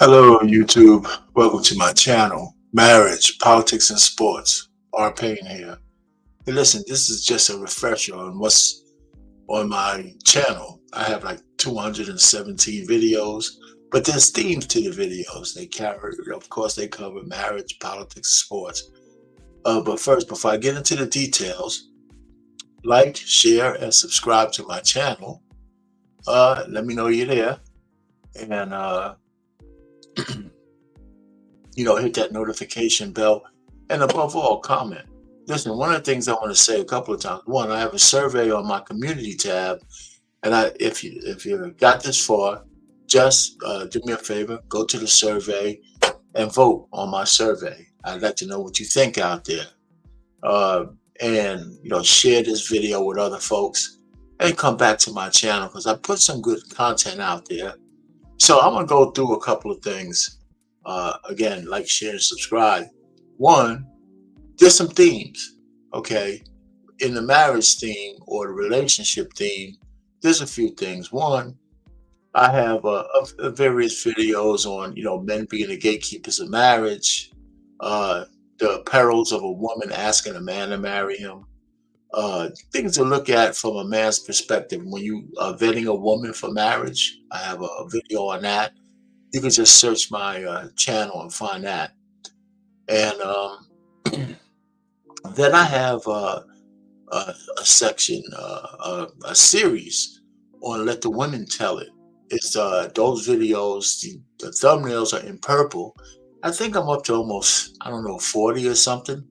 Hello, YouTube. Welcome to my channel, Marriage, Politics, and Sports. R. Payne here. Hey, listen, this is just a refresher on what's on my channel. I have like 217 videos, but there's themes to the videos. They carry, of course, they cover marriage, politics, sports. But first, before I get into the details, like, share, and subscribe to my channel. Let me know you're there. And hit that notification bell, and above all, comment. Listen, one of the things I want to say a couple of times. One, I have a survey on my community tab, and if you got this far, just do me a favor, go to the survey and vote on my survey. I'd like to know what you think out there, uh, and share this video with other folks, and come back to my channel because I put some good content out there. So I'm gonna go through a couple of things. Again, like, share, and subscribe. One, there's some themes, okay? In the marriage theme or the relationship theme, there's a few things. One, I have various videos on, men being the gatekeepers of marriage, uh, the perils of a woman asking a man to marry him, things to look at from a man's perspective when you are vetting a woman for marriage. I have a video on that. You can just search my channel and find that. And then I have a section, a series on Let the Women Tell It. It's those videos, the thumbnails are in purple. I think I'm up to almost, I don't know, 40 or something.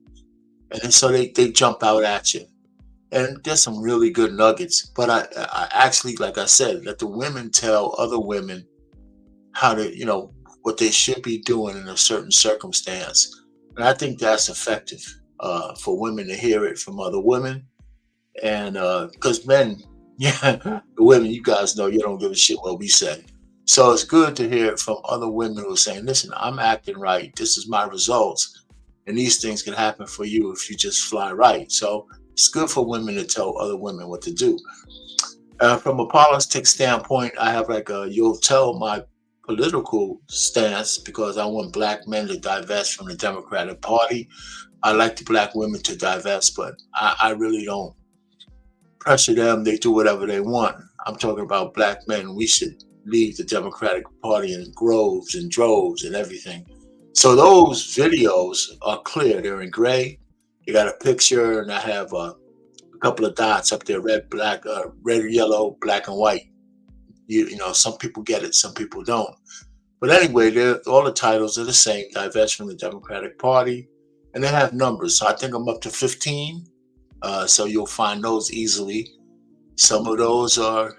And then so they jump out at you. And there's some really good nuggets. But I actually, like I said, let the women tell other women how to, what they should be doing in a certain circumstance. And I think that's effective for women to hear it from other women. And because men, yeah, the women, you guys know you don't give a shit what we say. So it's good to hear it from other women who are saying, listen, I'm acting right. This is my results. And these things can happen for you if you just fly right. So it's good for women to tell other women what to do. From a politics standpoint, I have like you'll tell my political stance because I want black men to divest from the Democratic Party. I like the black women to divest, but I really don't pressure them. They do whatever they want. I'm talking about black men. We should leave the Democratic Party in groves and droves and everything. So those videos are clear. They're in gray. You got a picture, and I have a couple of dots up there: red, black, red, yellow, black, and white. Some people get it, some people don't. But anyway, all the titles are the same: divest from the Democratic Party, and they have numbers. So I think I'm up to 15. So you'll find those easily. Some of those are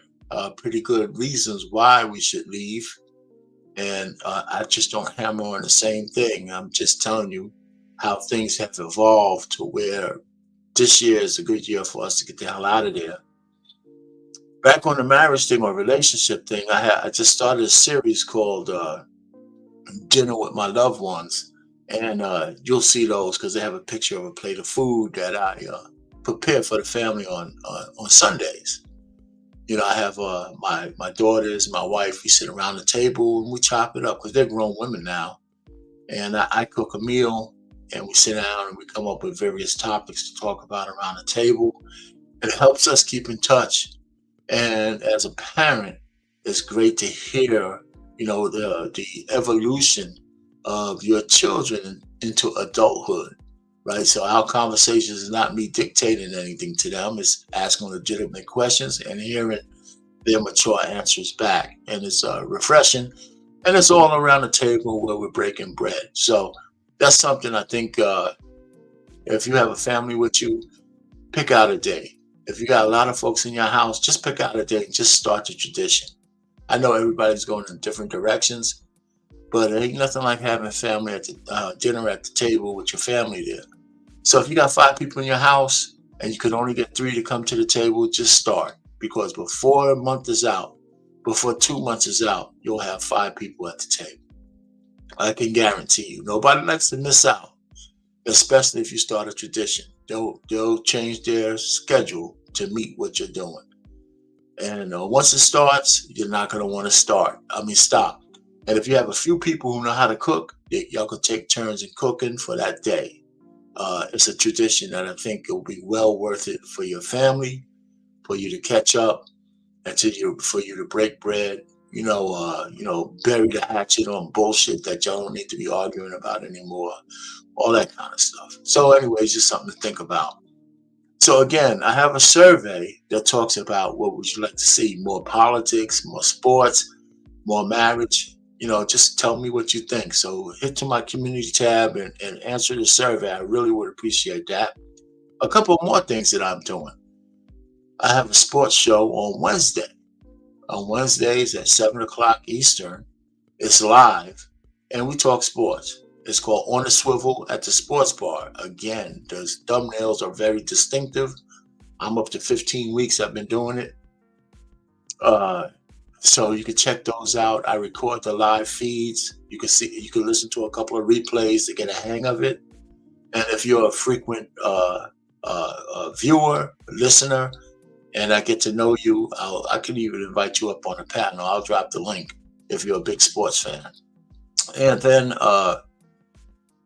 pretty good reasons why we should leave. And I just don't hammer on the same thing. I'm just telling you how things have evolved to where this year is a good year for us to get the hell out of there. Back on the marriage thing or relationship thing, I just started a series called Dinner with My Loved Ones. And you'll see those because they have a picture of a plate of food that I prepare for the family on Sundays. I have my daughters, my wife. We sit around the table and we chop it up because they're grown women now. And I cook a meal and we sit down and we come up with various topics to talk about around the table. It helps us keep in touch. And as a parent, it's great to hear, the evolution of your children into adulthood, right? So our conversations is not me dictating anything to them. It's asking legitimate questions and hearing their mature answers back. And it's refreshing. And it's all around the table where we're breaking bread. So that's something I think if you have a family with you, pick out a day. If you got a lot of folks in your house, just pick out a day and just start the tradition. I know everybody's going in different directions, but it ain't nothing like having family at the dinner at the table with your family there. So if you got 5 people in your house and you could only get 3 to come to the table, just start. Because before a month is out, before 2 months is out, you'll have 5 people at the table. I can guarantee you. Nobody likes to miss out, especially if you start a tradition. They'll change their schedule to meet what you're doing. And once it starts, you're not going to want to stop. And if you have a few people who know how to cook, y'all could take turns in cooking for that day. It's a tradition that I think it will be well worth it for your family, for you to catch up, and for you to break bread. Bury the hatchet on bullshit that y'all don't need to be arguing about anymore. All that kind of stuff. So, anyways, just something to think about. So again, I have a survey that talks about what would you like to see: more politics, more sports, more marriage. Just tell me what you think. So hit to my community tab and answer the survey. I really would appreciate that. A couple more things that I'm doing. I have a sports show on Wednesday. On Wednesdays at 7 o'clock Eastern. It's live and we talk sports. It's called On the Swivel at the Sports Bar. Again, the thumbnails are very distinctive. I'm up to 15 weeks I've been doing it. So you can check those out. I record the live feeds. You can listen to a couple of replays to get a hang of it. And if you're a frequent viewer, listener, and I get to know you, I can even invite you up on a panel. I'll drop the link if you're a big sports fan. And then I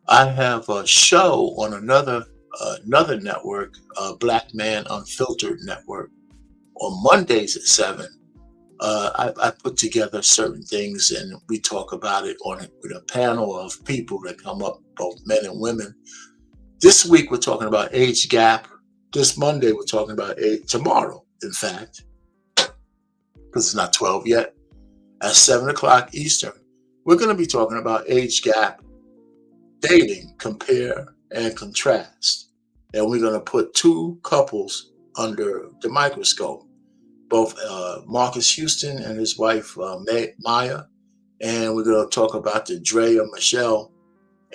have a show on another network, Black Man Unfiltered Network, on Mondays at 7. I put together certain things and we talk about it with a panel of people that come up, both men and women. This week we're talking about age gap. This Monday we're talking about tomorrow, in fact, because it's not 12 yet, at 7 o'clock Eastern, we're going to be talking about age gap, dating, compare and contrast. And we're going to put two couples under the microscope, both Marcus Houston and his wife, Maya. And we're going to talk about the Drea Michelle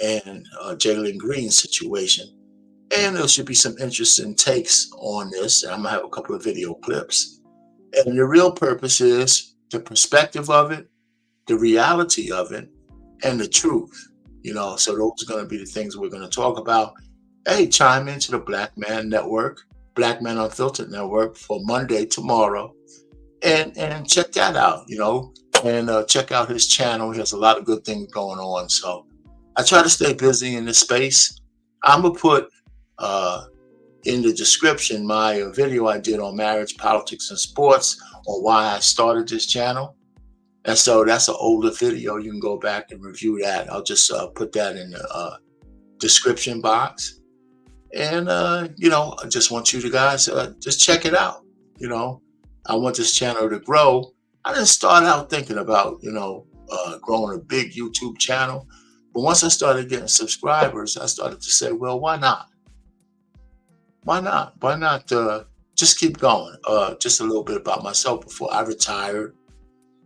and Jalen Green situation. And there should be some interesting takes on this. And I'm going to have a couple of video clips. And the real purpose is the perspective of it, the reality of it, and the truth. So those are going to be the things we're going to talk about. Hey, chime into the Black Man Network, Black Man Unfiltered Network for Monday, tomorrow. And check that out, and check out his channel. He has a lot of good things going on. So I try to stay busy in this space. I'm going to put in the description my video I did on marriage, politics, and sports, on why I started this channel. And so that's an older video. You can go back and review that. I'll just put that in the description box. And, I just want you to guys just check it out. I want this channel to grow. I didn't start out thinking about, growing a big YouTube channel. But once I started getting subscribers, I started to say, well, why not? Why not? Why not just keep going? Just a little bit about myself before I retired.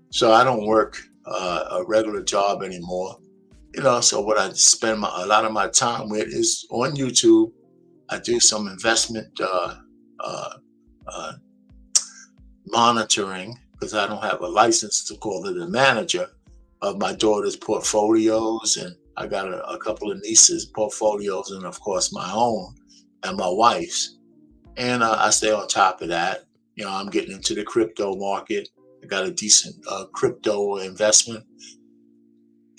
So I don't work a regular job anymore. So what I spend a lot of my time with is on YouTube. I do some investment monitoring because I don't have a license to call it a manager of my daughter's portfolios. And I got a couple of nieces' portfolios and, of course, my own and my wife's. And I stay on top of that. I'm getting into the crypto market. I got a decent crypto investment.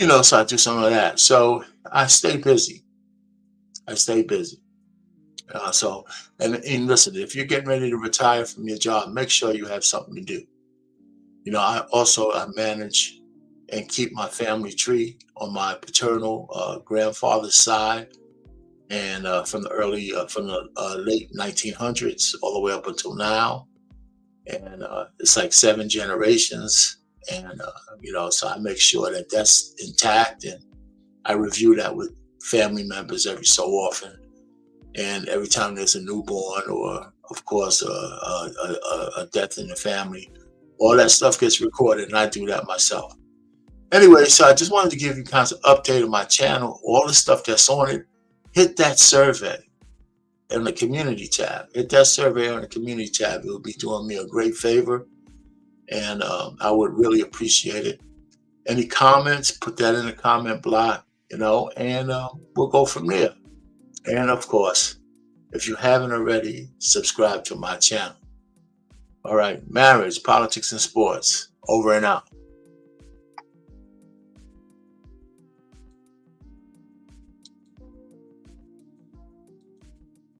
So I do some of that. So I stay busy. And listen, if you're getting ready to retire from your job, make sure you have something to do. I manage and keep my family tree on my paternal grandfather's side, and from the late 1900s all the way up until now. And it's like 7 generations. And, so I make sure that that's intact. And I review that with family members every so often. And every time there's a newborn or, of course, a death in the family, all that stuff gets recorded, and I do that myself. Anyway, so I just wanted to give you kind of update on my channel, all the stuff that's on it. Hit that survey in the community tab. Hit that survey on the community tab. It will be doing me a great favor, and I would really appreciate it. Any comments, put that in the comment block, and we'll go from there. And of course, if you haven't already, subscribe to my channel. All right, marriage, politics, and sports. Over and out.